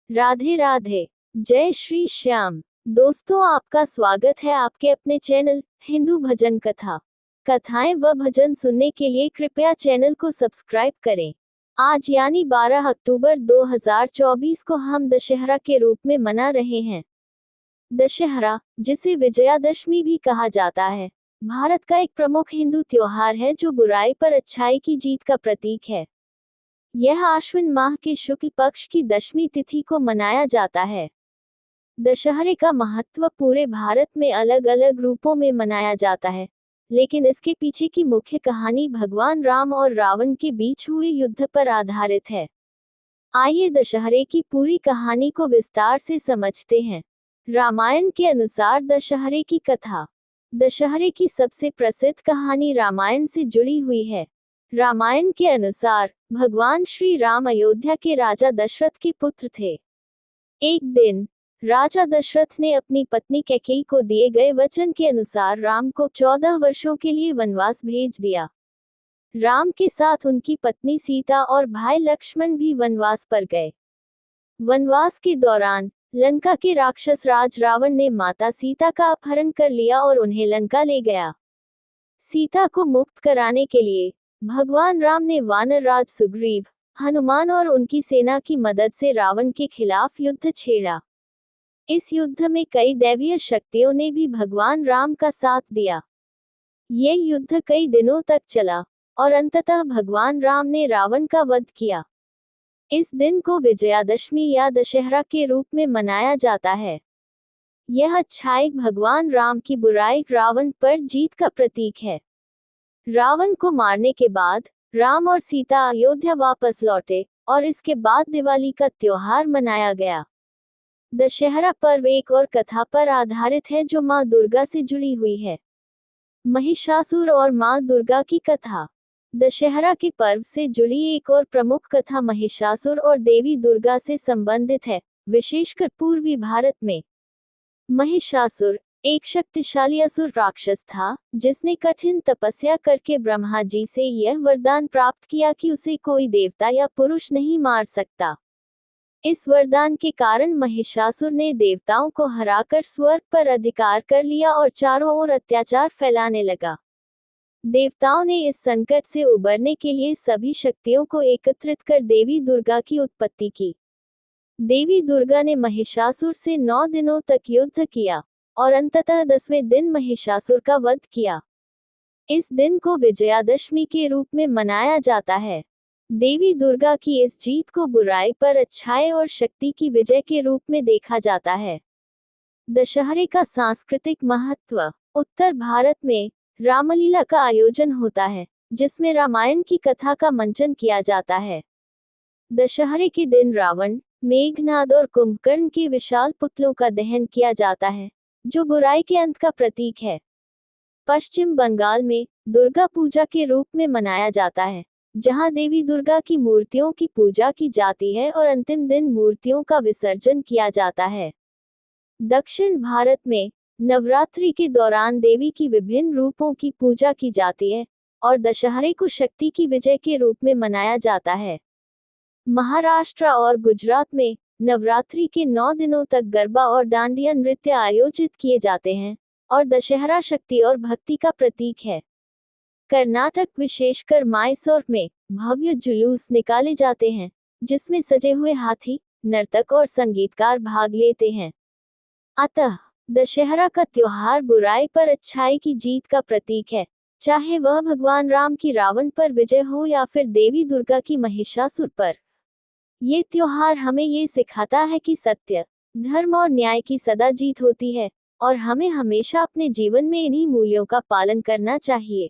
राधे राधे। जय श्री श्याम। दोस्तों, आपका स्वागत है आपके अपने चैनल हिंदू भजन कथा। कथाएं व भजन सुनने के लिए कृपया चैनल को सब्सक्राइब करें। आज यानी 12 अक्टूबर 2024 को हम दशहरा के रूप में मना रहे हैं। दशहरा, जिसे विजयादशमी भी कहा जाता है, भारत का एक प्रमुख हिंदू त्योहार है जो बुराई पर अच्छाई की जीत का प्रतीक है। यह आश्विन माह के शुक्ल पक्ष की दशमी तिथि को मनाया जाता है। दशहरे का महत्व पूरे भारत में अलग अलग रूपों में मनाया जाता है, लेकिन इसके पीछे की मुख्य कहानी भगवान राम और रावण के बीच हुए युद्ध पर आधारित है। आइए दशहरे की पूरी कहानी को विस्तार से समझते हैं। रामायण के अनुसार दशहरे की कथा। दशहरे की सबसे प्रसिद्ध कहानी रामायण से जुड़ी हुई है। रामायण के अनुसार भगवान श्री राम अयोध्या के राजा दशरथ के पुत्र थे। एक दिन राजा दशरथ ने अपनी पत्नी कैकेयी को दिए गए वचन के अनुसार राम को 14 वर्षों के लिए वनवास भेज दिया। राम के साथ उनकी पत्नी सीता और भाई लक्ष्मण भी वनवास पर गए। वनवास के दौरान लंका के राक्षस राज रावण ने माता सीता का अपहरण कर लिया और उन्हें लंका ले गया। सीता को मुक्त कराने के लिए भगवान राम ने वानर राज सुग्रीव, हनुमान और उनकी सेना की मदद से रावण के खिलाफ युद्ध छेड़ा। इस युद्ध में कई दैवीय शक्तियों ने भी भगवान राम का साथ दिया। ये युद्ध कई दिनों तक चला और अंततः भगवान राम ने रावण का वध किया। इस दिन को विजयादशमी या दशहरा के रूप में मनाया जाता है। यह अच्छाई भगवान राम की बुराई रावण पर जीत का प्रतीक है। रावण को मारने के बाद राम और सीता अयोध्या वापस लौटे और इसके बाद दिवाली का त्योहार मनाया गया। दशहरा पर्व एक और कथा पर आधारित है जो मां दुर्गा से जुड़ी हुई है। महिषासुर और मां दुर्गा की कथा। दशहरा के पर्व से जुड़ी एक और प्रमुख कथा महिषासुर और देवी दुर्गा से संबंधित है, विशेषकर पूर्वी भारत में। महिषासुर एक शक्तिशाली असुर राक्षस था, जिसने कठिन तपस्या करके ब्रह्मा जी से यह वरदान प्राप्त किया कि उसे कोई देवता या पुरुष नहीं मार सकता। इस वरदान के कारण महिषासुर ने देवताओं को हराकर स्वर्ग पर अधिकार कर लिया और चारों ओर अत्याचार फैलाने लगा। देवताओं ने इस संकट से उबरने के लिए सभी शक्तियों को एकत्रित कर देवी दुर्गा की उत्पत्ति की। देवी दुर्गा ने महिषासुर से 9 दिनों तक युद्ध किया और अंततः 10वें दिन महिषासुर का वध किया। इस दिन को विजयादशमी के रूप में मनाया जाता है। देवी दुर्गा की इस जीत को बुराई पर अच्छाई और शक्ति की विजय के रूप में देखा जाता है। दशहरे का सांस्कृतिक महत्व। उत्तर भारत में रामलीला का आयोजन होता है, जिसमें रामायण की कथा का मंचन किया जाता है। दशहरे के दिन रावण, मेघनाद और कुंभकर्ण के विशाल पुतलों का दहन किया जाता है, जो बुराई के अंत का प्रतीक है। पश्चिम बंगाल में दुर्गा पूजा के रूप में मनाया जाता है, जहां देवी दुर्गा की मूर्तियों की पूजा की जाती है और अंतिम दिन मूर्तियों का विसर्जन किया जाता है। दक्षिण भारत में नवरात्रि के दौरान देवी की विभिन्न रूपों की पूजा की जाती है और दशहरे को शक्ति की विजय के रूप में मनाया जाता है। महाराष्ट्र और गुजरात में नवरात्रि के 9 दिनों तक गरबा और डांडिया नृत्य आयोजित किए जाते हैं और दशहरा शक्ति और भक्ति का प्रतीक है। कर्नाटक विशेषकर मैसूर में भव्य जुलूस निकाले जाते हैं, जिसमें सजे हुए हाथी, नर्तक और संगीतकार भाग लेते हैं। अतः दशहरा का त्योहार बुराई पर अच्छाई की जीत का प्रतीक है, चाहे वह भगवान राम की रावण पर विजय हो या फिर देवी दुर्गा की महिषासुर पर। ये त्योहार हमें ये सिखाता है कि सत्य, धर्म और न्याय की सदा जीत होती है और हमें हमेशा अपने जीवन में इन्हीं मूल्यों का पालन करना चाहिए।